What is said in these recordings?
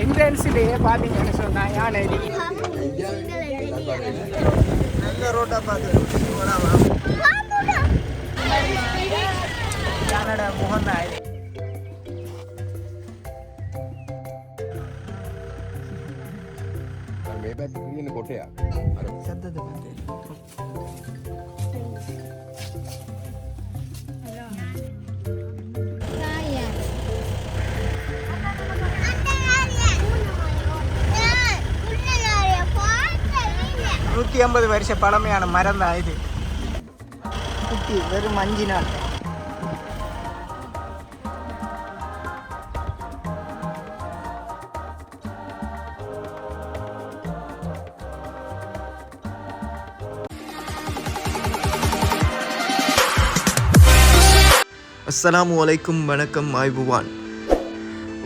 என்ட்ரன்ஸ்லேயே பார்த்தீங்கன்னு சொன்னால் யானை நல்ல ரோட்டாக பார்த்து யானோட முகம் தான் இது. කොටයක් අර සද්දද බන්දේ நூற்றி 50 வருஷ பழமையான மரம் தான் இது. குட்டி வெறும் 5 நாள். அஸ்ஸலாமு அலைக்கும், வணக்கம் ஆய்வுவான்.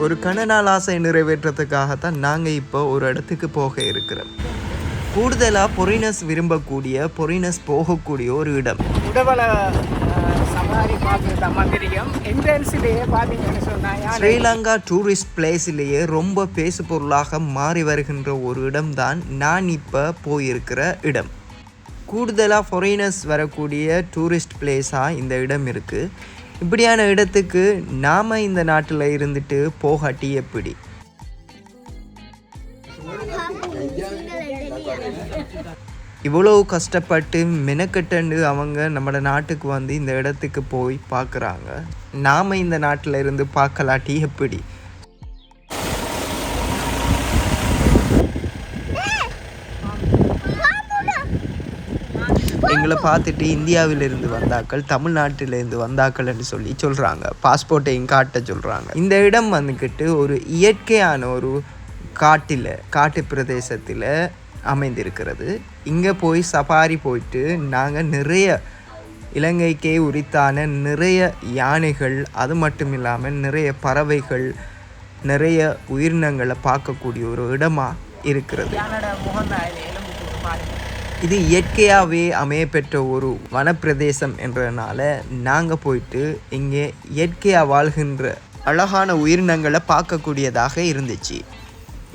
ஒரு கனநாள் ஆசை நிறைவேற்றத்துக்காகத்தான் நாங்கள் இப்போ ஒரு இடத்துக்கு போக இருக்கிறோம். கூடுதலாக பொரினஸ் விரும்பக்கூடிய, பொரினஸ் போகக்கூடிய ஒரு இடம். உடவள சவாரி பார்க்குறது மந்திரியம் என்ட்ரன்ஸ்லேயே பார்த்தீங்கன்னு சொன்னால் ஸ்ரீலங்கா டூரிஸ்ட் பிளேஸிலேயே ரொம்ப பேசு பொருளாக மாறி வருகின்ற ஒரு இடம்தான் நான் இப்போ போயிருக்கிற இடம். கூடுதலாக ஃபாரினர்ஸ் வரக்கூடிய டூரிஸ்ட் பிளேஸாக இந்த இடம் இருக்குது. இப்படியான இடத்துக்கு நாம் இந்த நாட்டில் இருந்துட்டு போகாட்டி எப்படி? இவ்வளோ கஷ்டப்பட்டு மெனக்கெட்டு அவங்க நம்ம நாட்டுக்கு வந்து இந்த இடத்துக்கு போய் பார்க்குறாங்க. நாம் இந்த நாட்டில் இருந்து பார்க்கலாட்டி எப்படி? எங்களை பார்த்துட்டு இந்தியாவிலிருந்து வந்தாக்கள், தமிழ்நாட்டிலேருந்து வந்தாக்கள்னு சொல்லி சொல்கிறாங்க. பாஸ்போர்ட்டையும் காட்ட சொல்கிறாங்க. இந்த இடம் வந்துக்கிட்டு ஒரு இயற்கையான ஒரு காட்டு பிரதேசத்தில் அமைந்திருக்கிறது. இங்கே போய் சஃபாரி போயிட்டு நாங்கள் நிறைய இலங்கைக்கே உரித்தான நிறைய யானைகள், அது மட்டும் இல்லாமல் நிறைய பறவைகள், நிறைய உயிரினங்களை பார்க்கக்கூடிய ஒரு இடமாக இருக்கிறது. இது இயற்கையாகவே அமையப்பெற்ற ஒரு வனப்பிரதேசம் என்றதுனால நாங்கள் போயிட்டு இங்கே இயற்கையாக வாழ்கின்ற அழகான உயிரினங்களை பார்க்கக்கூடியதாக இருந்துச்சு.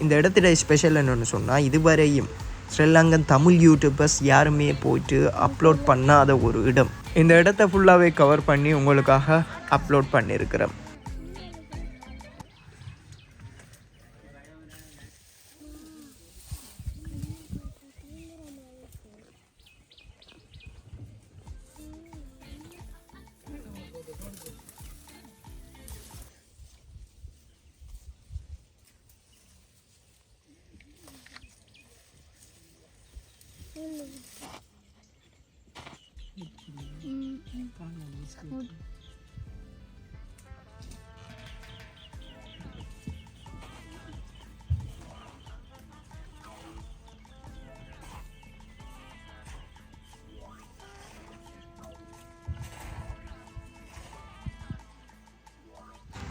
இந்த இடத்துல ஸ்பெஷல் என்னென்னு சொன்னால், இதுவரையும் ஸ்ரீலங்கன் தமிழ் யூடியூபர்ஸ் யாருமே போயிட்டு அப்லோட் பண்ணாத ஒரு இடம். இந்த இடத்த ஃபுல்லாகவே கவர் பண்ணி உங்களுக்காக அப்லோட் பண்ணியிருக்கிறோம்.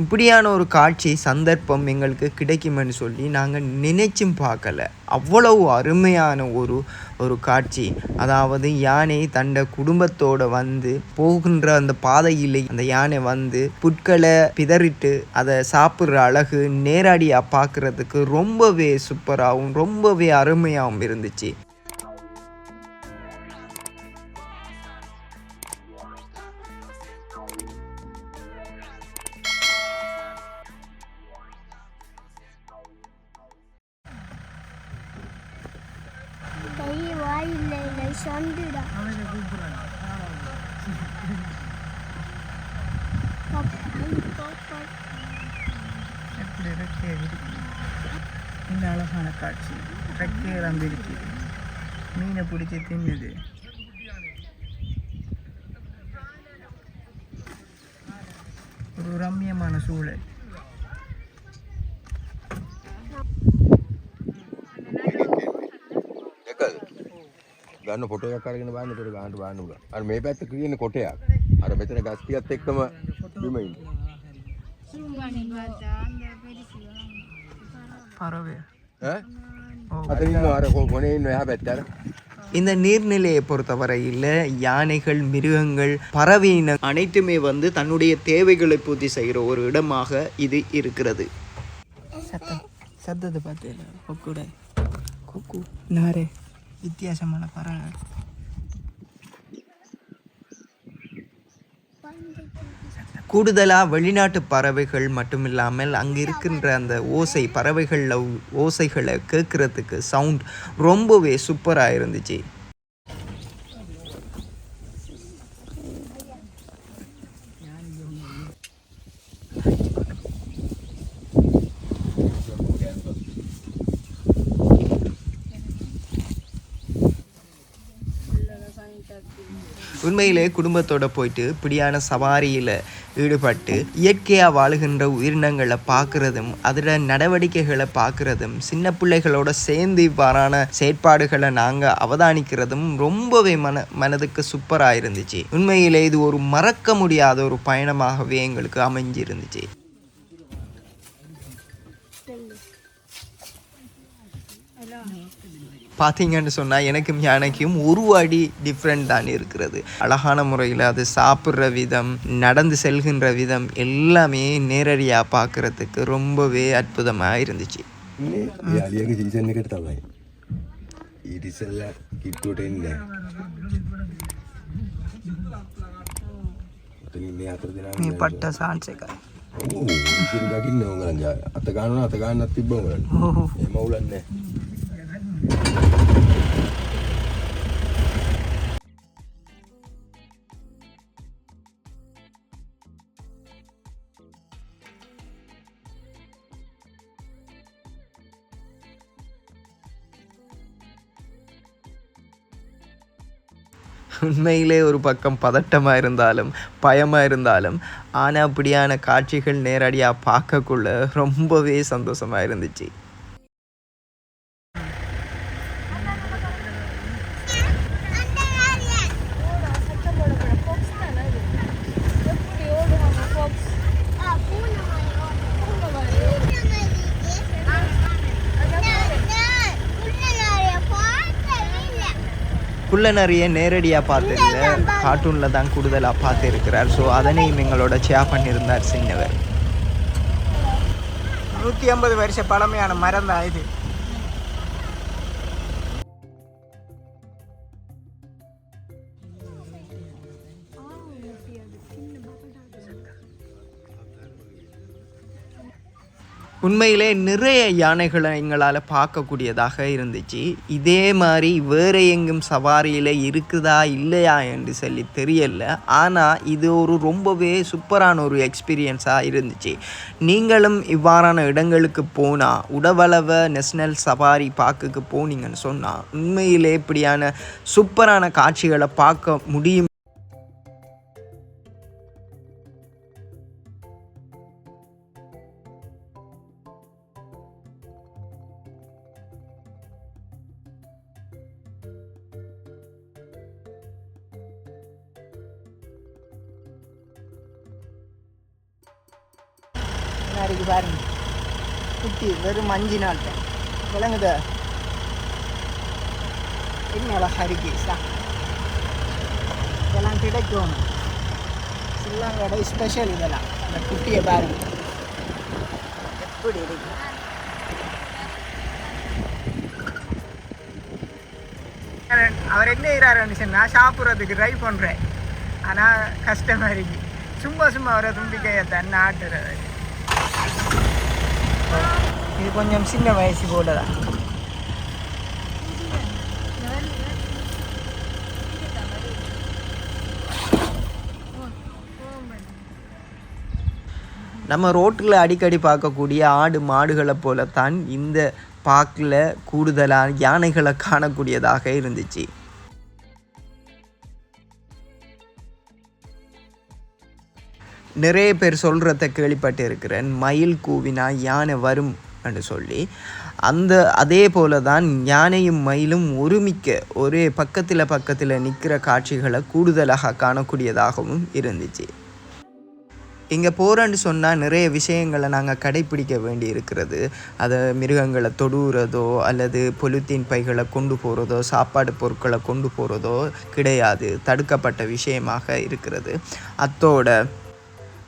இப்படியான ஒரு காட்சி சந்தர்ப்பம் எங்களுக்கு கிடைக்குமென்னு சொல்லி நாங்கள் நினைச்சும் பார்க்கல. அவ்வளவு அருமையான ஒரு காட்சி. அதாவது யானை தன்னை குடும்பத்தோடு வந்து போகின்ற அந்த பாதையில் அந்த யானை வந்து புட்களை பிதறிட்டு அதை சாப்பிட்ற அழகு நேரடியாக பார்க்குறதுக்கு ரொம்பவே சூப்பராகவும் ரொம்பவே அருமையாகவும் இருந்துச்சு. இந்த அழகான காட்சி ரெக்கே ரம்பிருக்கு, மீனை பிடிச்சி தின்னுது. ஒரு ரம்மியமான சூழல். ගන්න ෆොටෝ එකක් අරගෙන බලන්න උඩ ගානට බලන්න උඩ. අර මේ පැත්ත තියෙන කොටයක්. අර මෙතන ගස් ටිකත් එක්කම බිම ඉන්නේ. பறவை අතන ඉන්නවා අර කොනේ ඉන්නවා එහා පැත්තට. இந்த நீர்நிலையை பொறுத்தவரையில் யானைகள், மிருகங்கள், பறவையின அனைத்துமே வந்து தன்னுடைய தேவைகளை பூர்த்தி செய்கிற ஒரு இடமாக இது இருக்கிறது. சத்தத்தை பார்த்து கொக்கூட கொக்கு நாரே வித்தியாசமான பறவை. கூடுதலாக வெளிநாட்டு பறவைகள் மட்டும் இல்லாமல் அங்கே இருக்கின்ற அந்த பறவைகளில் ஓசைகளை கேட்குறதுக்கு சவுண்ட் ரொம்பவே சூப்பராக இருந்துச்சு. உண்மையிலே குடும்பத்தோடு போயிட்டு இப்படியான சவாரியில் ஈடுபட்டு இயற்கையாக வாழுகின்ற உயிரினங்களை பார்க்குறதும் அதோட நடவடிக்கைகளை பார்க்குறதும் சின்ன பிள்ளைகளோட சேர்ந்து இவ்வாறான செயற்பாடுகளை நாங்கள் அவதானிக்கிறதும் ரொம்பவே மனதுக்கு சூப்பராக இருந்துச்சு. உண்மையிலே இது ஒரு மறக்க முடியாத ஒரு பயணமாகவே எங்களுக்கு அமைஞ்சிருந்துச்சு. பார்த்தீங்கன்னு சொன்னால் எனக்கும் யானைக்கும் ஒரு அடி டிஃப்ரெண்ட் தான் இருக்கிறது. அழகான முறையில் அது சாப்பிட்ற விதம், நடந்து செல்கின்ற விதம் எல்லாமே நேரடியாக பார்க்குறதுக்கு ரொம்பவே அற்புதமாக இருந்துச்சு. පට්ට සාන්ස් එකයි. අත ගන්නත් තිබ්බ උගලන්න. එහෙම උලන්නේ. உண்மையிலே ஒரு பக்கம் பதட்டமாக இருந்தாலும் பயமாக இருந்தாலும் ஆனால் அப்படியான காட்சிகள் நேரடியாக பார்க்கக்குள்ள ரொம்பவே சந்தோஷமாக இருந்துச்சு. குள்ளநரியை நேரடியாக பார்த்ததில்லை, கார்ட்டூனில் தான் கூடுதலாக பார்த்துருக்கிறார். ஸோ அதனையும் எங்களோட ஷேர் பண்ணியிருந்தார் சின்னவர். 150 வருஷ பழமையான மரம் தான் இது. உண்மையிலே நிறைய யானைகளை எங்களால் பார்க்கக்கூடியதாக இருந்துச்சு. இதே மாதிரி வேறு எங்கும் சவாரியில் இருக்குதா இல்லையா என்று சொல்லி தெரியல. ஆனால் இது ஒரு ரொம்பவே சூப்பரான ஒரு எக்ஸ்பீரியன்ஸாக இருந்துச்சு. நீங்களும் இவ்வாறான இடங்களுக்கு போனால், உடவளவ நேஷ்னல் சவாரி பார்க்குக்கு போனீங்கன்னு சொன்னால் உண்மையிலே இப்படியான சூப்பரான காட்சிகளை பார்க்க முடியும். நாளைக்கு பாருங்க குட்டி வெறும் 5 நாள் விளங்குத. இன்னும் அழகா இருக்கு. இதெல்லாம் கிடைக்கும் ஸ்ரீலங்கோட ஸ்பெஷல். இதெல்லாம் அந்த குட்டியை பாருங்க எப்படி இருக்கு. அவர் என்ன செய்கிறாருன்னு சொன்னால் சாப்பிட்றதுக்கு ட்ரை பண்ணுறேன். ஆனால் கஷ்டமாக இருக்கு. சும்மா அவரை தும்பிக்கையை தன்னை ஆட்டுறது. இது கொஞ்சம் சின்ன வயசு போல தான். நம்ம ரோட்டில் அடிக்கடி பார்க்கக்கூடிய ஆடு மாடுகளை போலத்தான் இந்த பார்க்கில் கூடுதலாக யானைகளை காணக்கூடியதாக இருந்துச்சு. நிறைய பேர் சொல்கிறத கேள்விப்பட்டு இருக்கிறேன், மயில் கூவினா யானை வரும் என்று சொல்லி. அதே போல தான் யானையும் மயிலும் ஒருமிக்க ஒரே பக்கத்தில் நிற்கிற காட்சிகளை கூடுதலாக காணக்கூடியதாகவும் இருந்துச்சு. இங்கே போகிறேன்னு சொன்னால் நிறைய விஷயங்களை நாங்கள் கடைப்பிடிக்க வேண்டி இருக்கிறது. அதை மிருகங்களை தொடுறதோ அல்லது பொலித்தீன் பைகளை கொண்டு போகிறதோ சாப்பாடு பொருட்களை கொண்டு போகிறதோ கிடையாது, தடுக்கப்பட்ட விஷயமாக இருக்கிறது. அத்தோட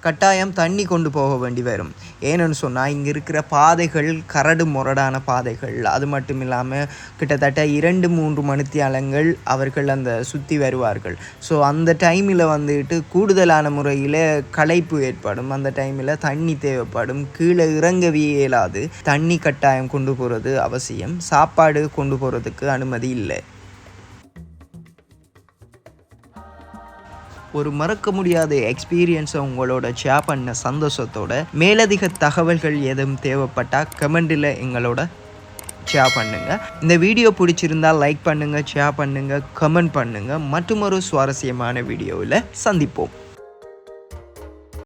கட்டாயம் தண்ணி கொண்டு போக வேண்டி வரும். ஏன்னு சொன்னால் இங்கே இருக்கிற பாதைகள் கரடு முரடான பாதைகள். அது மட்டும் இல்லாமல் கிட்டத்தட்ட 2-3 மணித்தியாலங்கள் அவர்கள் அந்த சுற்றி வருவார்கள். ஸோ அந்த டைமில் வந்துட்டு கூடுதலான முறையில் களைப்பு ஏற்படும். அந்த டைமில் தண்ணி தேவைப்படும். கீழே இறங்கவே இயலாது. தண்ணி கட்டாயம் கொண்டு போகிறது அவசியம். சாப்பாடு கொண்டு போகிறதுக்கு அனுமதி இல்லை. ஒரு மறக்க முடியாத எக்ஸ்பீரியன்ஸை உங்களோட ஷேர் பண்ண சந்தோஷத்தோட மேலதிக தகவல்கள் எதுவும் தேவைப்பட்டால் கமெண்டில் எங்களோட ஷேர் பண்ணுங்கள். இந்த வீடியோ பிடிச்சிருந்தால் லைக் பண்ணுங்கள், ஷேர் பண்ணுங்கள், கமெண்ட் பண்ணுங்கள். மற்றும் ஒரு சுவாரஸ்யமான வீடியோவில் சந்திப்போம்.